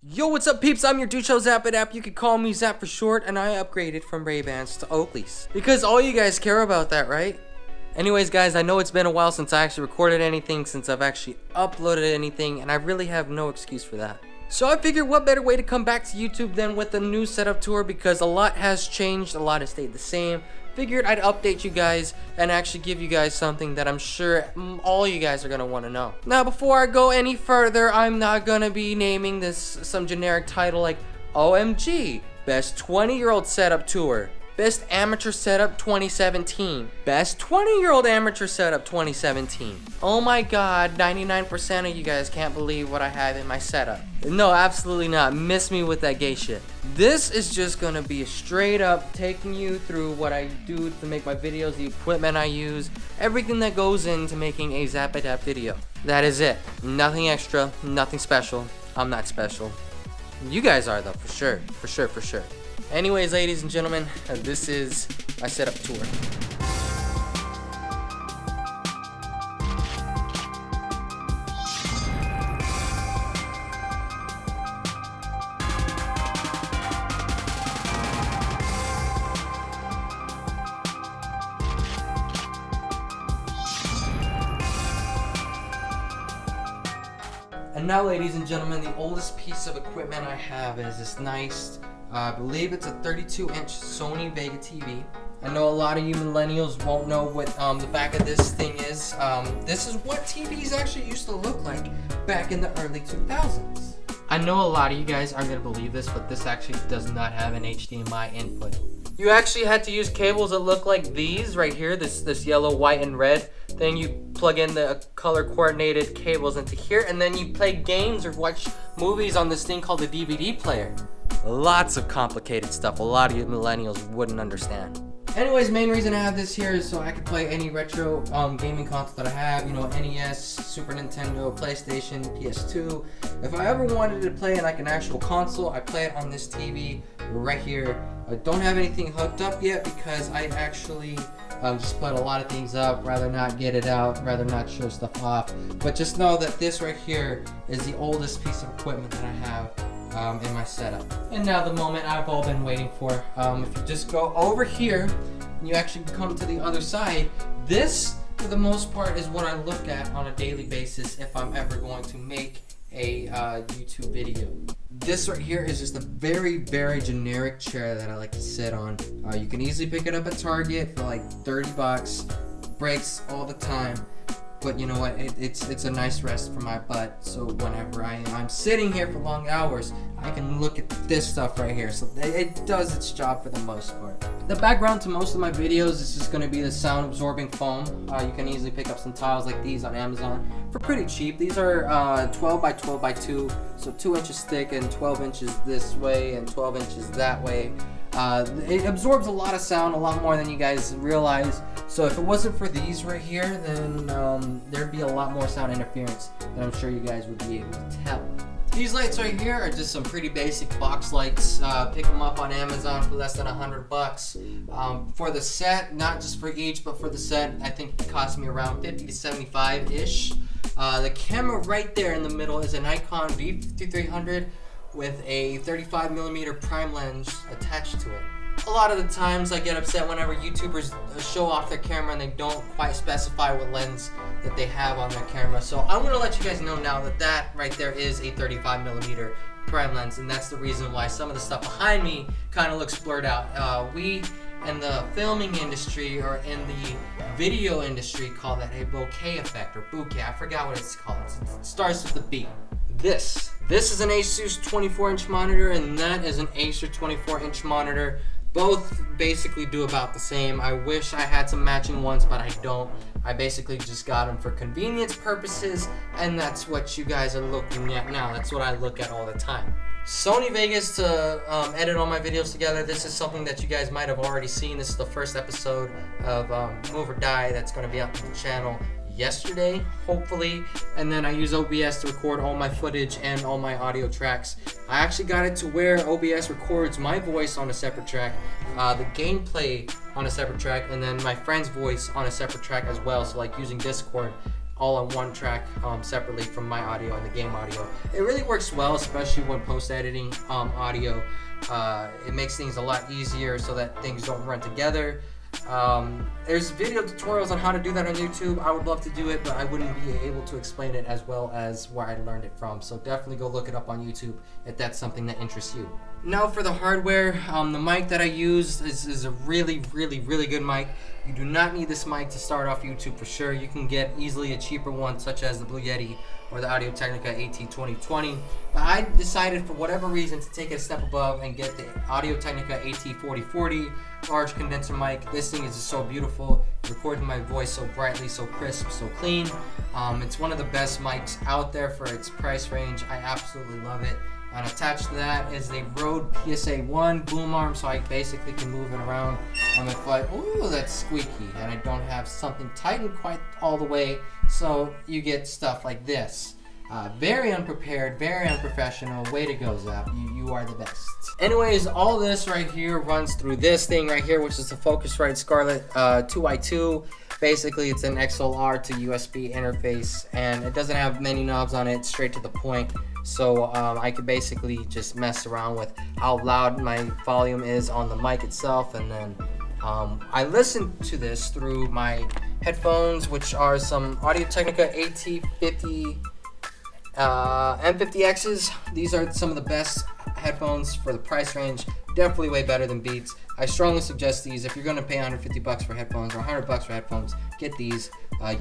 Yo, what's up, peeps? I'm your dude show Zapadap. You can call me Zap for short, and I upgraded from Ray-Bans to Oakleys. Because all you guys care about that, right? Anyways, guys, I know it's been a while since I actually recorded anything, since I've actually uploaded anything, and I really have no excuse for that. So I figured what better way to come back to YouTube than with a new setup tour, because a lot has changed, a lot has stayed the same. Figured I'd update you guys and actually give you guys something that I'm sure all you guys are gonna want to know. Now, before I go any further, I'm not gonna be naming this some generic title like OMG, Best 20-Year-Old Setup Tour, Best Amateur Setup 2017, Best 20-Year-Old Amateur Setup 2017. Oh my god, 99% of you guys can't believe what I have in my setup. No, absolutely not. Miss me with that gay shit. This is just gonna be straight up taking you through what I do to make my videos, the equipment I use, everything that goes into making a Zapadap video. That is it. Nothing extra, nothing special. I'm not special. You guys are though, for sure, for sure, for sure. Anyways, ladies and gentlemen, this is my setup tour. And now, ladies and gentlemen, the oldest piece of equipment I have is this nice, I believe it's a 32-inch Sony Vega TV. I know a lot of you millennials won't know what the back of this thing is. This is what TVs actually used to look like back in the early 2000s. I know a lot of you guys aren't going to believe this, but this actually does not have an HDMI input. You actually had to use cables that look like these right here, this yellow, white, and red. Then you plug in the color coordinated cables into here, and then you play games or watch movies on this thing called a DVD player. Lots of complicated stuff a lot of you millennials wouldn't understand. Anyways, main reason I have this here is so I can play any retro gaming console that I have, you know, NES, Super Nintendo, PlayStation, PS2. If I ever wanted to play like an actual console, I play it on this TV right here. I don't have anything hooked up yet because I actually just put a lot of things up, rather not get it out, rather not show stuff off. But just know that this right here is the oldest piece of equipment that I have in my setup. And now the moment I've all been waiting for. If you just go over here and you actually come to the other side, this for the most part is what I look at on a daily basis if I'm ever going to make a YouTube video. This right here is just a very, very generic chair that I like to sit on. You can easily pick it up at Target for like 30 bucks. Breaks all the time. But you know what, it's a nice rest for my butt, so whenever I'm sitting here for long hours, I can look at this stuff right here, so it does its job for the most part. The background to most of my videos is just going to be the sound absorbing foam. You can easily pick up some tiles like these on Amazon for pretty cheap. These are 12 by 12 by 2, so 2 inches thick and 12 inches this way and 12 inches that way. It absorbs a lot of sound, a lot more than you guys realize. So if it wasn't for these right here, then there'd be a lot more sound interference that I'm sure you guys would be able to tell. These lights right here are just some pretty basic box lights. Pick them up on Amazon for less than 100 bucks. For the set, not just for each, but for the set, I think it cost me around 50 to 75-ish. The camera right there in the middle is a Nikon V5300 with a 35mm prime lens attached to it. A lot of the times I get upset whenever YouTubers show off their camera and they don't quite specify what lens that they have on their camera. So I'm going to let you guys know now that that right there is a 35mm prime lens, and that's the reason why some of the stuff behind me kind of looks blurred out. We in the filming industry or in the video industry call that a bokeh effect or bokeh. I forgot what it's called. It starts with the B. This is an Asus 24-inch monitor, and that is an Acer 24-inch monitor. Both basically do about the same. I wish I had some matching ones, but I don't. I basically just got them for convenience purposes, and that's what you guys are looking at now. That's what I look at all the time. Sony Vegas to edit all my videos together. This is something that you guys might have already seen. This is the first episode of Move or Die that's going to be up on the channel yesterday, hopefully. And then I use OBS to record all my footage and all my audio tracks. I actually got it to where OBS records my voice on a separate track, the gameplay on a separate track, and then my friend's voice on a separate track as well. So like using Discord, all on one track separately from my audio and the game audio. It really works well, especially when post-editing audio. It makes things a lot easier so that things don't run together. There's video tutorials on how to do that on YouTube. I would love to do it, but I wouldn't be able to explain it as well as where I learned it from. So definitely go look it up on YouTube if that's something that interests you. Now for the hardware, the mic that I use is a really good mic. You do not need this mic to start off YouTube for sure. You can get easily a cheaper one such as the Blue Yeti or the Audio Technica AT2020. But I decided for whatever reason to take it a step above and get the Audio Technica AT4040 large condenser mic. This thing is just so beautiful. It records my voice so brightly, so crisp, so clean. It's one of the best mics out there for its price range. I absolutely love it. And attached to that is the Rode PSA-1 boom arm, so I basically can move it around. If I, ooh, that's squeaky, and I don't have something tightened quite all the way, so you get stuff like this. Very unprepared, very unprofessional. Way to go, Zap. You are the best. Anyways, all this right here runs through this thing right here, which is the Focusrite Scarlett 2i2. Basically, it's an XLR to USB interface, and it doesn't have many knobs on it, straight to the point. So I could basically just mess around with how loud my volume is on the mic itself, and then I listen to this through my headphones, which are some Audio Technica AT50 M50Xs. These are some of the best headphones for the price range. Definitely way better than Beats. I strongly suggest these. If you're gonna pay $150 for headphones or $100 for headphones, get these.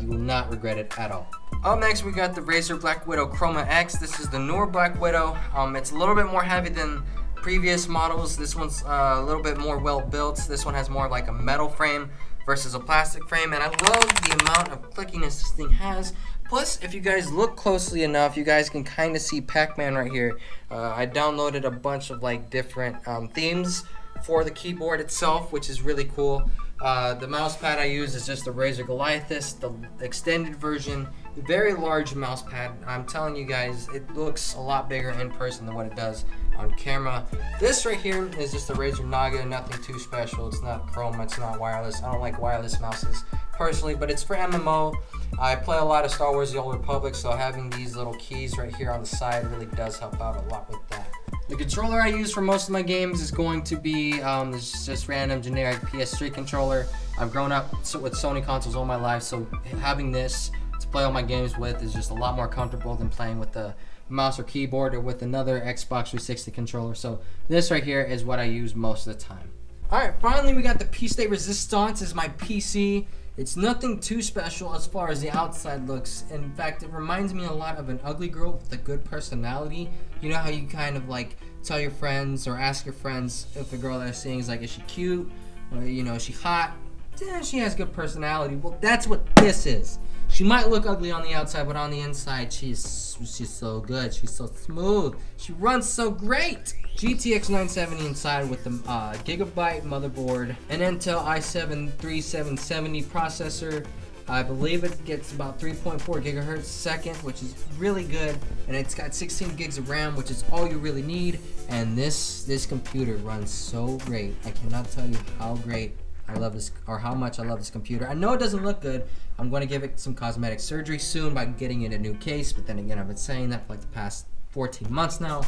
You will not regret it at all. Up next, we got the Razer Black Widow Chroma X. This is the newer Black Widow. It's a little bit more heavy than previous models. This one's a little bit more well built. This one has more like a metal frame versus a plastic frame, and I love the amount of clickiness this thing has. Plus, if you guys look closely enough, you guys can kind of see Pac-Man right here. I downloaded a bunch of like different themes for the keyboard itself, which is really cool. The mouse pad I use is just the Razer Goliathus, the extended version. Very large mouse pad. I'm telling you guys, it looks a lot bigger in person than what it does on camera. This right here is just a Razer Naga, nothing too special. It's not chroma, it's not wireless. I don't like wireless mouses personally, but it's for MMO. I play a lot of Star Wars The Old Republic, so having these little keys right here on the side really does help out a lot with that. The controller I use for most of my games is going to be this just random generic PS3 controller. I've grown up with Sony consoles all my life, so having this to play all my games with is just a lot more comfortable than playing with the mouse or keyboard or with another Xbox 360 controller. So this right here is what I use most of the time. Alright, finally we got the PC de Resistance as my PC. It's nothing too special as far as the outside looks. In fact, it reminds me a lot of an ugly girl with a good personality. You know how you kind of like tell your friends or ask your friends if the girl they're seeing is like, is she cute? Or, you know, is she hot? Yeah, she has good personality. Well, that's what this is. She might look ugly on the outside, but on the inside, she's so good. She's so smooth. She runs so great. GTX 970 inside with the Gigabyte motherboard, an Intel i7-3770 processor. I believe it gets about 3.4 gigahertz a second, which is really good, and it's got 16 gigs of RAM, which is all you really need. And this computer runs so great. I cannot tell you how great I love this, or how much I love this computer. I know it doesn't look good. I'm going to give it some cosmetic surgery soon by getting it a new case, but then again, I've been saying that for like the past 14 months now.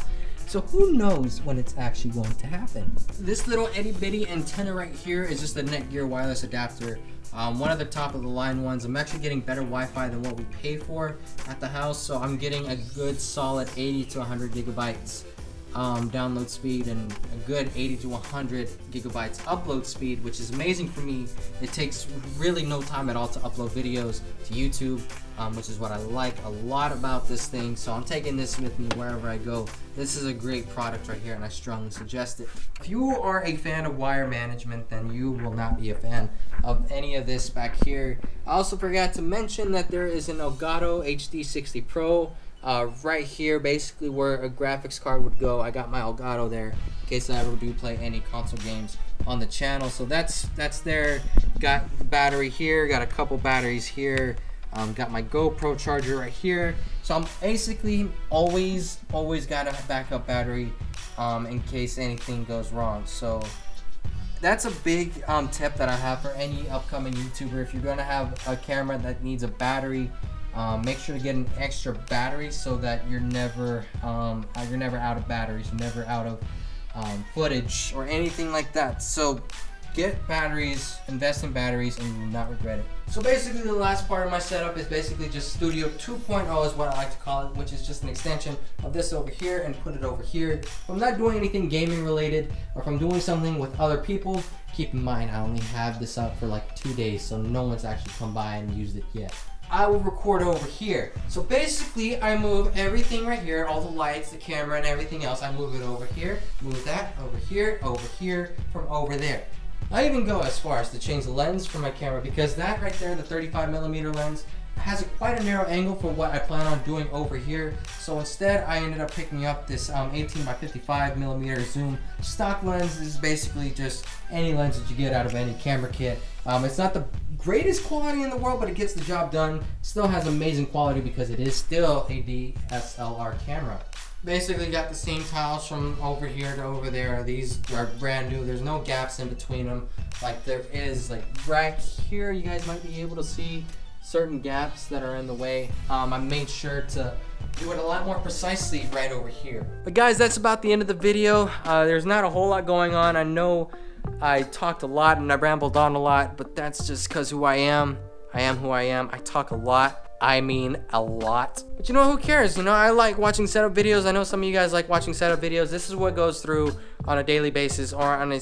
So who knows when it's actually going to happen. This little itty bitty antenna right here is just a Netgear wireless adapter. One of the top of the line ones. I'm actually getting better Wi-Fi than what we pay for at the house, so I'm getting a good solid 80 to 100 gigabytes download speed and a good 80 to 100 gigabytes upload speed, which is amazing for me. It takes really no time at all to upload videos to YouTube, which is what I like a lot about this thing. So I'm taking this with me wherever I go. This is a great product right here, and I strongly suggest it. If you are a fan of wire management, then you will not be a fan of any of this back here. I also forgot to mention that there is an Elgato HD60 Pro right here, basically where a graphics card would go. I got my Elgato there in case I ever do play any console games on the channel. So that's there. Got the battery here, got a couple batteries here, got my GoPro charger right here. So I'm basically always got a backup battery in case anything goes wrong. So that's a big tip that I have for any upcoming YouTuber. If you're gonna have a camera that needs a battery, Make sure to get an extra battery so that you're never out of batteries, you're never out of footage or anything like that. So get batteries, invest in batteries, and you will not regret it. So basically the last part of my setup is basically just Studio 2.0 is what I like to call it, which is just an extension of this over here and put it over here. If I'm not doing anything gaming related, or if I'm doing something with other people, keep in mind I only have this up for like 2 days, so no one's actually come by and used it yet. I will record over here. So basically I move everything right here, all the lights, the camera, and everything else. I move it over here, move that over here, from over there. I even go as far as to change the lens for my camera, because that right there, the 35mm lens, has quite a narrow angle for what I plan on doing over here. So instead I ended up picking up this 18x55mm zoom stock lens. This is basically just any lens that you get out of any camera kit. It's not the greatest quality in the world, but it gets the job done. Still has amazing quality because it is still a DSLR camera. Basically got the same tiles from over here to over there. These are brand new. There's no gaps in between them like there is like right here. You guys might be able to see certain gaps that are in the way. I made sure to do it a lot more precisely right over here. But guys, that's about the end of the video. There's not a whole lot going on. I know I talked a lot and I rambled on a lot, but that's just because who I am. I am who I am. I talk a lot. I mean a lot. But you know, who cares? You know, I like watching setup videos. I know some of you guys like watching setup videos. This is what goes through on a daily basis, or on a,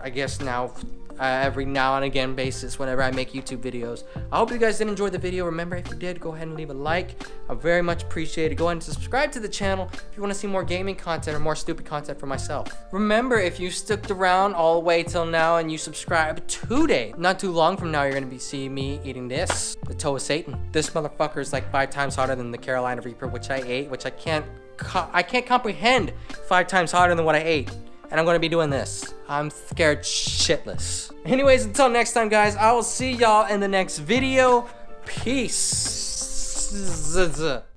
I guess now, every now and again basis whenever I make YouTube videos. I hope you guys did enjoy the video. Remember, if you did, go ahead and leave a like. I very much appreciate it. Go ahead and subscribe to the channel if you want to see more gaming content or more stupid content for myself. Remember, if you stuck around all the way till now and you subscribe today, not too long from now, you're going to be seeing me eating this, the toe of Satan. This motherfucker is like 5 times hotter than the Carolina Reaper, which I ate, which I can't comprehend 5 times hotter than what I ate. And I'm gonna be doing this. I'm scared shitless. Anyways, until next time, guys, I will see y'all in the next video. Peace.